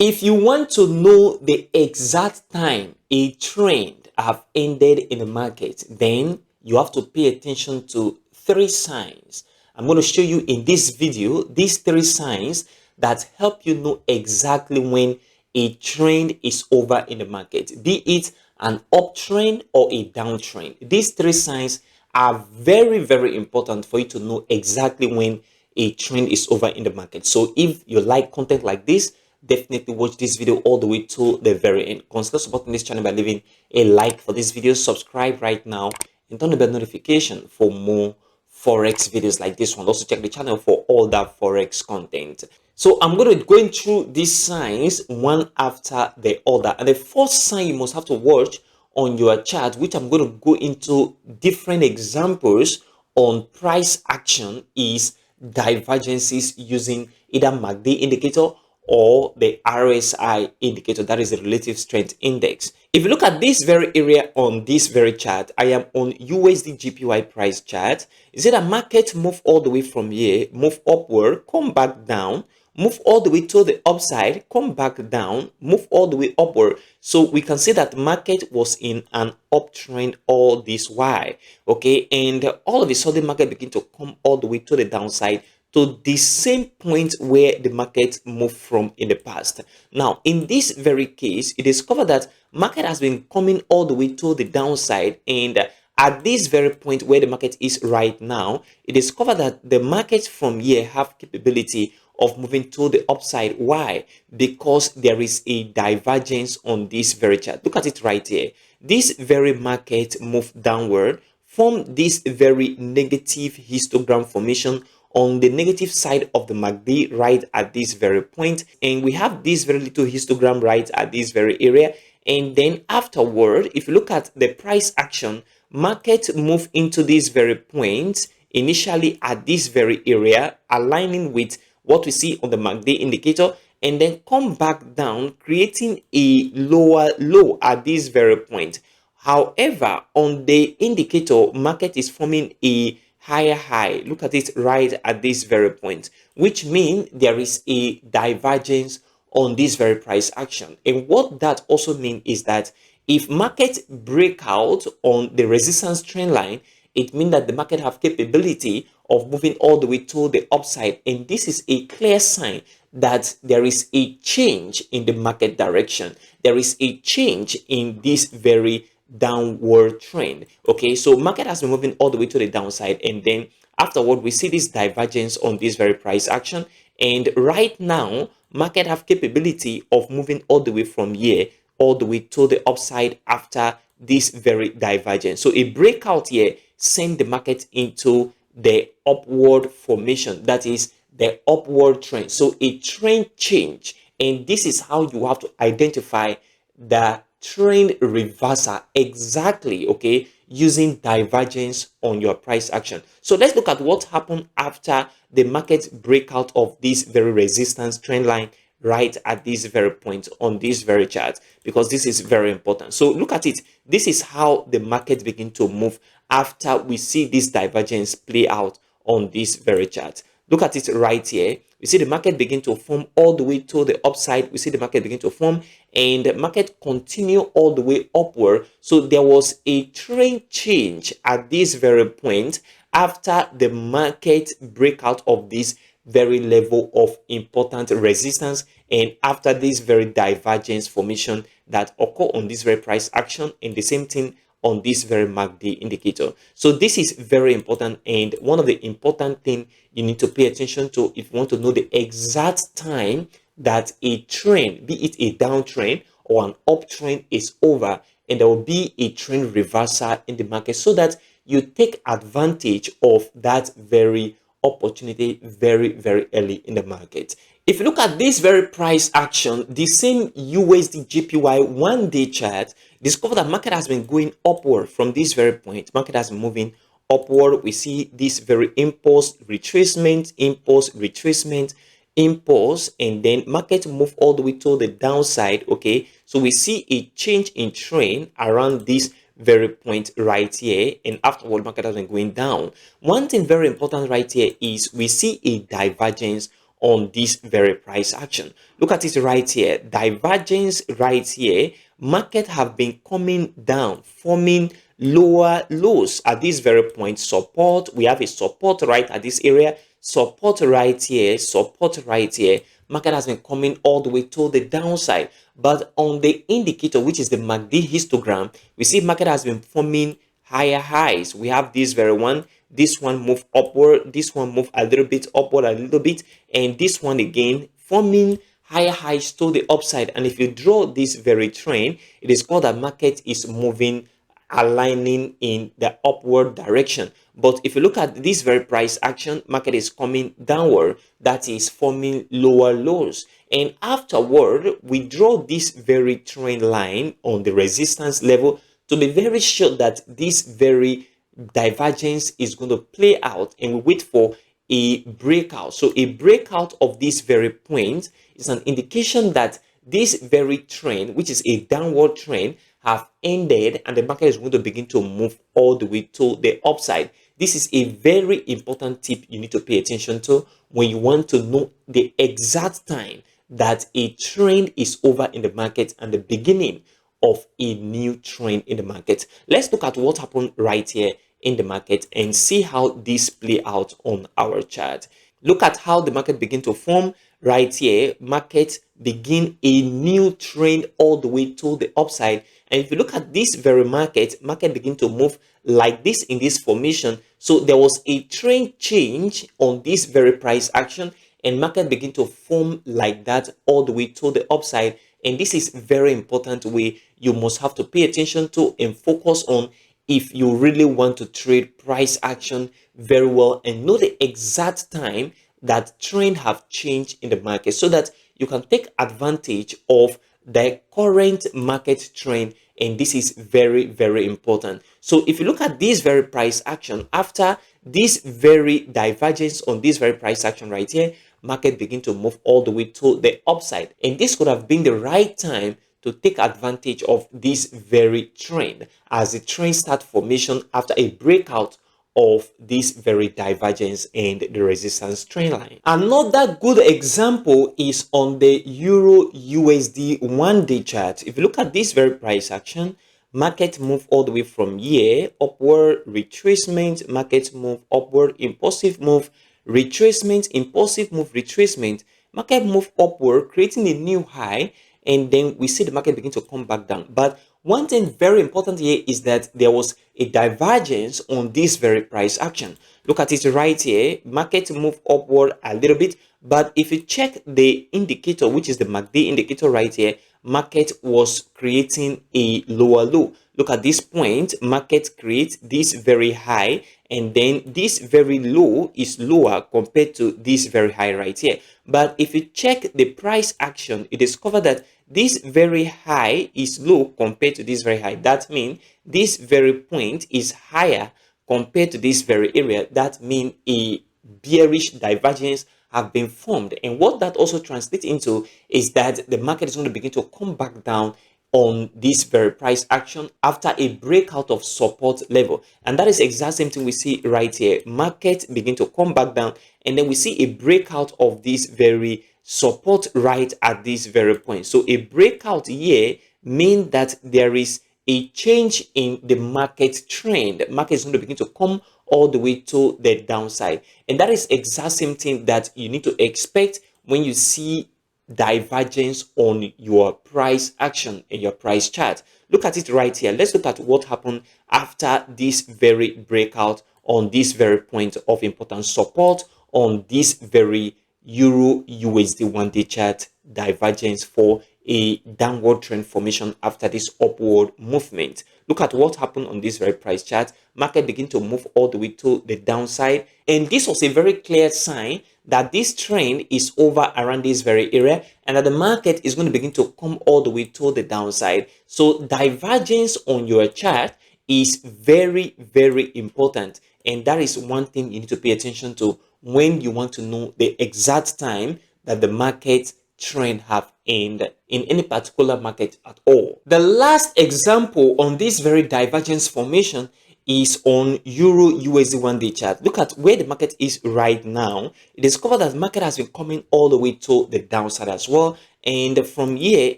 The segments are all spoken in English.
If you want to know the exact time a trend have ended in the market, then you have to pay attention to three signs. I'm going to show you in this video these three signs that help you know exactly when a trend is over in the market, be it an uptrend or a downtrend. These three signs are very, very important for you to know exactly when a trend is over in the market. So if you like content like this, definitely watch this video all the way to the very end. Consider supporting this channel by leaving a like for this video, subscribe right now, and turn on the bell notification for more forex videos like this one. Also check the channel for all that forex content. So I'm going to going through these signs one after the other, and the first sign you must have to watch on your chart, which I'm going to go into different examples on price action, is divergences using either MACD indicator or the RSI indicator, that is the relative strength index. If you look at this very area on this very chart, I am on USDJPY price chart. You see that market move all the way from here, move upward, come back down, move all the way to the upside, come back down, move all the way upward. So we can see that market was in an uptrend all this while, okay, and all of a sudden market begin to come all the way to the downside, to the same point where the market moved from in the past. Now, in this very case, it is discovered that market has been coming all the way to the downside, and at this very point where the market is right now, it is discovered that the market from here have capability of moving to the upside. Why? Because there is a divergence on this very chart. Look at it right here. This very market moved downward, formed this very negative histogram formation on the negative side of the MACD right at this very point, and we have this very little histogram right at this very area. And then afterward, if you look at the price action, market move into this very point initially at this very area, aligning with what we see on the MACD indicator, and then come back down, creating a lower low at this very point. However, on the indicator, market is forming a higher high. Look at it right at this very point, which means there is a divergence on this very price action. And what that also means is that if market break out on the resistance trend line, it means that the market have capability of moving all the way to the upside, and this is a clear sign that there is a change in the market direction. There is a change in this very downward trend. Okay, so market has been moving all the way to the downside, and then afterward we see this divergence on this very price action, and right now market have capability of moving all the way from here all the way to the upside after this very divergence. So a breakout here send the market into the upward formation, that is the upward trend. So a trend change, and this is how you have to identify the trend reversal exactly, okay, using divergence on your price action. So let's look at what happened after the market breakout of this very resistance trend line right at this very point on this very chart, because this is very important. So look at it. This is how the market begin to move after we see this divergence play out on this very chart. Look at it right here. We see the market begin to form all the way to the upside. We see the market begin to form, and the market continue all the way upward. So there was a trend change at this very point after the market breakout of this very level of important resistance, and after this very divergence formation that occur on this very price action, and the same thing on this very MACD indicator. So this is very important, and one of the important thing you need to pay attention to if you want to know the exact time that a trend, be it a downtrend or an uptrend, is over, and there will be a trend reversal in the market, so that you take advantage of that very opportunity very, very early in the market. If you look at this very price action, the same USDJPY one-day chart, discover that market has been going upward from this very point. Market has been moving upward. We see this very impulse retracement, impulse retracement, impulse, and then market move all the way to the downside. Okay, so we see a change in trend around this very point right here, and afterward market has been going down. One thing very important right here is we see a divergence on this very price action. Look at it right here, divergence right here. Market have been coming down, forming lower lows at this very point. Support, we have a support right at this area, support right here, support right here. Market has been coming all the way to the downside, but on the indicator, which is the MACD histogram, we see market has been forming higher highs. We have this one move upward, this one move a little bit upward, a little bit, and this one again forming higher highs to the upside. And if you draw this very trend, it is called that market is moving, aligning in the upward direction. But if you look at this very price action, market is coming downward, that is forming lower lows. And afterward, we draw this very trend line on the resistance level to be very sure that this very divergence is going to play out, and we wait for a breakout. So a breakout of this very point is an indication that this very trend, which is a downward trend, have ended, and the market is going to begin to move all the way to the upside. This is a very important tip you need to pay attention to when you want to know the exact time that a trend is over in the market and the beginning of a new trend in the market. Let's look at what happened right here in the market and see how this play out on our chart. Look at how the market begin to form right here. Market begin a new trend all the way to the upside. And if you look at this very market begin to move like this in this formation. So there was a trend change on this very price action, and market begin to form like that all the way to the upside. And this is very important way you must have to pay attention to and focus on if you really want to trade price action very well and know the exact time that trend have changed in the market, so that you can take advantage of the current market trend. And this is very, very important. So if you look at this very price action, after this very divergence on this very price action right here, market begin to move all the way to the upside, and this could have been the right time to take advantage of this very trend as the trend start formation after a breakout of this very divergence and the resistance trend line. Another good example is on the Euro USD 1-day chart. If you look at this very price action, market move all the way from here, upward retracement, market move upward, impulsive move, retracement, impulsive move, retracement, market move upward, creating a new high, and then we see the market begin to come back down. But one thing very important here is that there was a divergence on this very price action. Look at it right here. Market move upward a little bit, but if you check the indicator, which is the MACD indicator right here, market was creating a lower low. Look at this point, market creates this very high, and then this very low is lower compared to this very high right here. But if you check the price action, you discover that this very high is low compared to this very high. That means this very point is higher compared to this very area. That means a bearish divergence have been formed. And what that also translates into is that the market is going to begin to come back down on this very price action after a breakout of support level. And that is the exact same thing we see right here. Market begin to come back down, and then we see a breakout of this very support right at this very point. So a breakout here means that there is a change in the market trend. The market is going to begin to come all the way to the downside. And that is exact same thing that you need to expect when you see divergence on your price action in your price chart. Look at it right here. Let's look at what happened after this very breakout on this very point of important support on this very Euro USD 1-day chart, divergence for a downward trend formation after this upward movement. Look at what happened on this very price chart. Market begin to move all the way to the downside, and this was a very clear sign that this trend is over around this very area, and that the market is going to begin to come all the way to the downside. So divergence on your chart is very, very important, and that is one thing you need to pay attention to when you want to know the exact time that the market trend have ended in any particular market at all. The last example on this very divergence formation is on Euro USD 1-day chart. Look at where the market is right now. It is covered that the market has been coming all the way to the downside as well. And from here,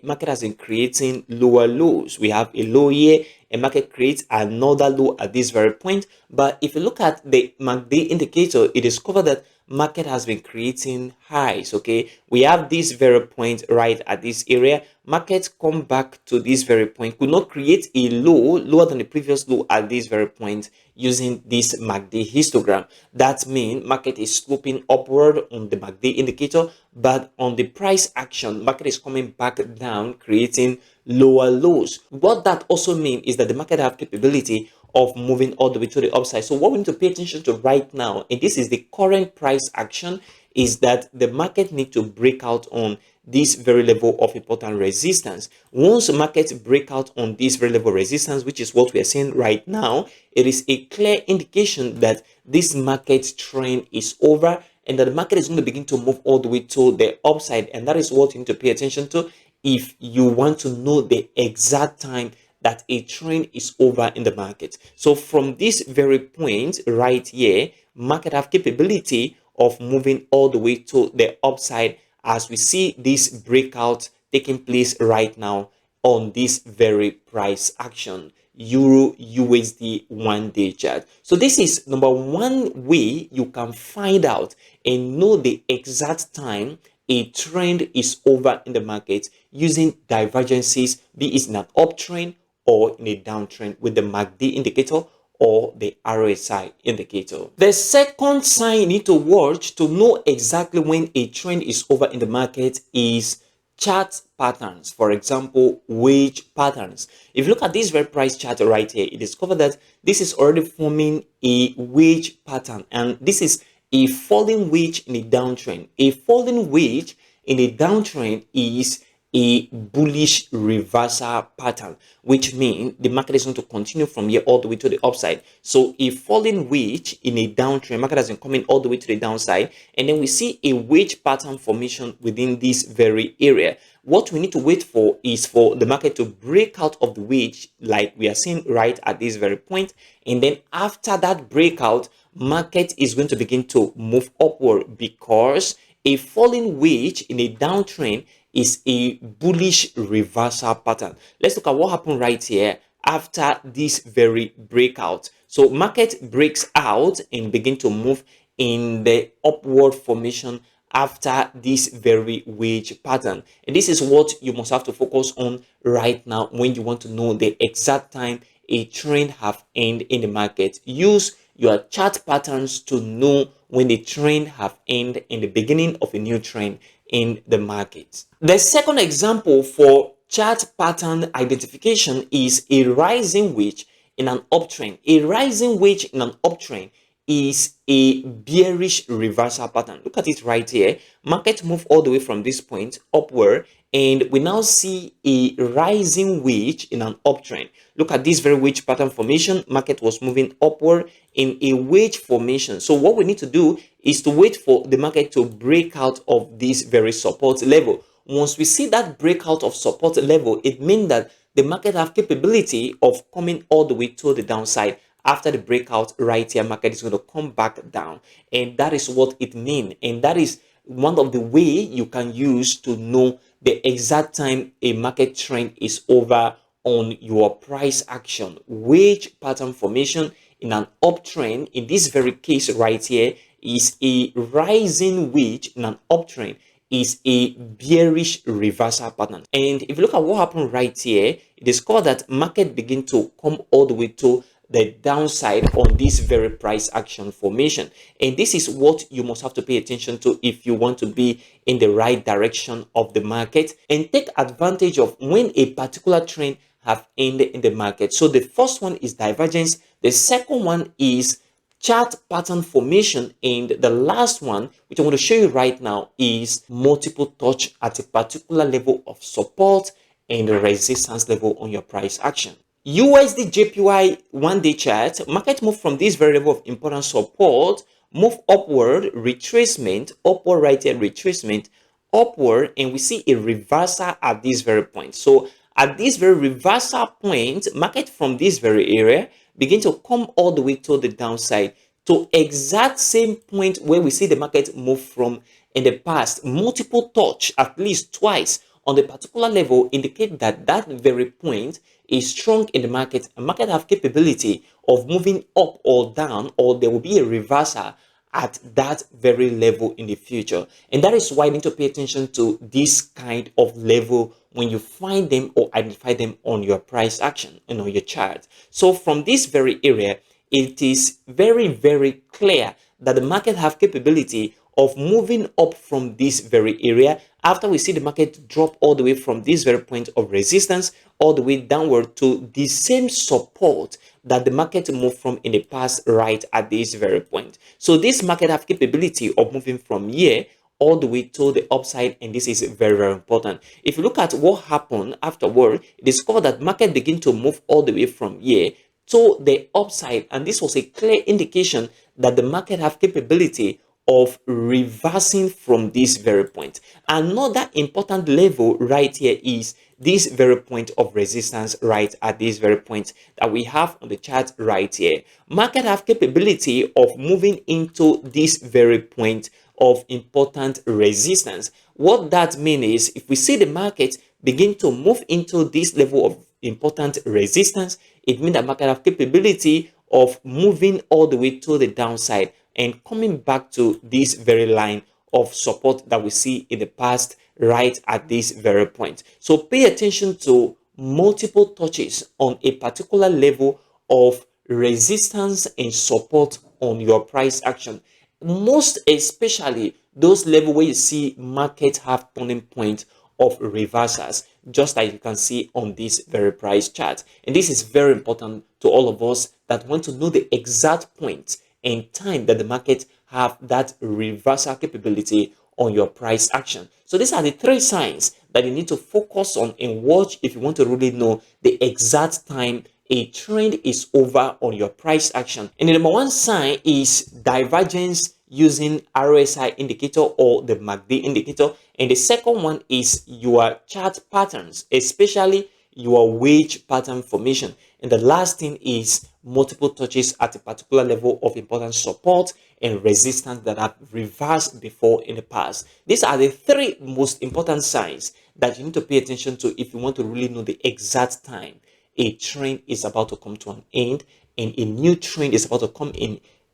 market has been creating lower lows. We have a low here, and market creates another low at this very point. But if you look at the MACD indicator, it is covered that market has been creating highs. Okay, we have this very point right at this area. Markets come back to this very point, could not create a low lower than the previous low at this very point using this MACD histogram. That means market is sloping upward on the MACD indicator, but on the price action, market is coming back down, creating lower lows. What that also means is that the market have capability of moving all the way to the upside. So what we need to pay attention to right now, and this is the current price action, is that the market need to break out on this very level of important resistance. Once the market break out on this very level of resistance, which is what we are seeing right now, it is a clear indication that this market trend is over and that the market is going to begin to move all the way to the upside. And that is what you need to pay attention to if you want to know the exact time that a trend is over in the market. So from this very point right here, market have capability of moving all the way to the upside as we see this breakout taking place right now on this very price action, Euro USD 1-day chart. So this is number one way you can find out and know the exact time a trend is over in the market using divergences, be it in an uptrend or in a downtrend with the MACD indicator or the RSI indicator. The second sign you need to watch to know exactly when a trend is over in the market is chart patterns. For example, wage patterns. If you look at this very price chart right here, it discovered that this is already forming a wage pattern, and this is a falling wage in a downtrend. A falling wage in a downtrend is a bullish reversal pattern, which means the market is going to continue from here all the way to the upside. So a falling wedge in a downtrend, market has been coming all the way to the downside, and then we see a wedge pattern formation within this very area. What we need to wait for is for the market to break out of the wedge like we are seeing right at this very point, and then after that breakout, market is going to begin to move upward, because a falling wedge in a downtrend is a bullish reversal pattern. Let's look at what happened right here after this very breakout. So market breaks out and begin to move in the upward formation after this very wedge pattern, and this is what you must have to focus on right now when you want to know the exact time a trend have ended in the market. Use your chart patterns to know when the trend have ended in the beginning of a new trend in the market. The second example for chart pattern identification is a rising wedge in an uptrend. A rising wedge in an uptrend is a bearish reversal pattern. Look at it right here. Market move all the way from this point upward, and we now see a rising wedge in an uptrend. Look at this very wedge pattern formation. Market was moving upward in a wedge formation. So what we need to do is to wait for the market to break out of this very support level. Once we see that breakout of support level, it means that the market have capability of coming all the way to the downside. After the breakout right here, market is going to come back down, and that is what it means. And that is one of the way you can use to know the exact time a market trend is over on your price action. Wedge pattern formation in an uptrend, in this very case right here, is a rising wedge in an uptrend, is a bearish reversal pattern. And if you look at what happened right here, it is called that market begin to come all the way to the downside on this very price action formation. And this is what you must have to pay attention to if you want to be in the right direction of the market and take advantage of when a particular trend have ended in the market. So the first one is divergence, the second one is chart pattern formation, and the last one, which I'm going to show you right now, is multiple touch at a particular level of support and resistance level on your price action. USDJPY 1-day chart, market move from this very level of important support, move upward, retracement, upward right here, retracement, upward, and we see a reversal at this very point. So at this very reversal point, market from this very area begin to come all the way to the downside to exact same point where we see the market move from in the past. Multiple touch at least twice on the particular level indicate that that very point is strong in the market. A market have capability of moving up or down, or there will be a reversal at that very level in the future. And that is why you need to pay attention to this kind of level when you find them or identify them on your price action and on your chart. So from this very area, it is very, very clear that the market have capability of moving up from this very area after we see the market drop all the way from this very point of resistance all the way downward to the same support that the market moved from in the past right at this very point. So this market have capability of moving from here all the way to the upside, and this is very, very important. If you look at what happened afterward, discover that market begin to move all the way from here to the upside, and this was a clear indication that the market have capability of reversing from this very point. Another important level right here is this very point of resistance right at this very point that we have on the chart right here. Market have capability of moving into this very point of important resistance. What that means is if we see the market begin to move into this level of important resistance, it means that market have capability of moving all the way to the downside and coming back to this very line of support that we see in the past right at this very point. So pay attention to multiple touches on a particular level of resistance and support on your price action, most especially those levels where you see market have turning point of reversals, just like you can see on this very price chart. And this is very important to all of us that want to know the exact point and time that the market have that reversal capability on your price action. So these are the three signs that you need to focus on and watch if you want to really know the exact time a trend is over on your price action. And the number one sign is divergence using RSI indicator or the MACD indicator. And the second one is your chart patterns, especially your wage pattern formation. And the last thing is multiple touches at a particular level of important support and resistance that have reversed before in the past. These are the three most important signs that you need to pay attention to if you want to really know the exact time a trend is about to come to an end and a new trend is about to come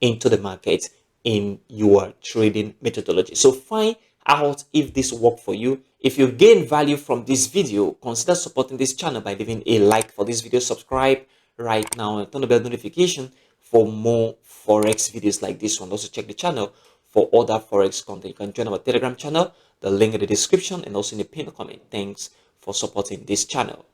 into the market in your trading methodology. So find out if this work for you. If you gain value from this video, consider supporting this channel by leaving a like for this video, subscribe right now and turn the bell notification for more forex videos like this one. Also check the channel for other forex content. You can join our Telegram channel, the link in the description and also in the pinned comment. Thanks for supporting this channel.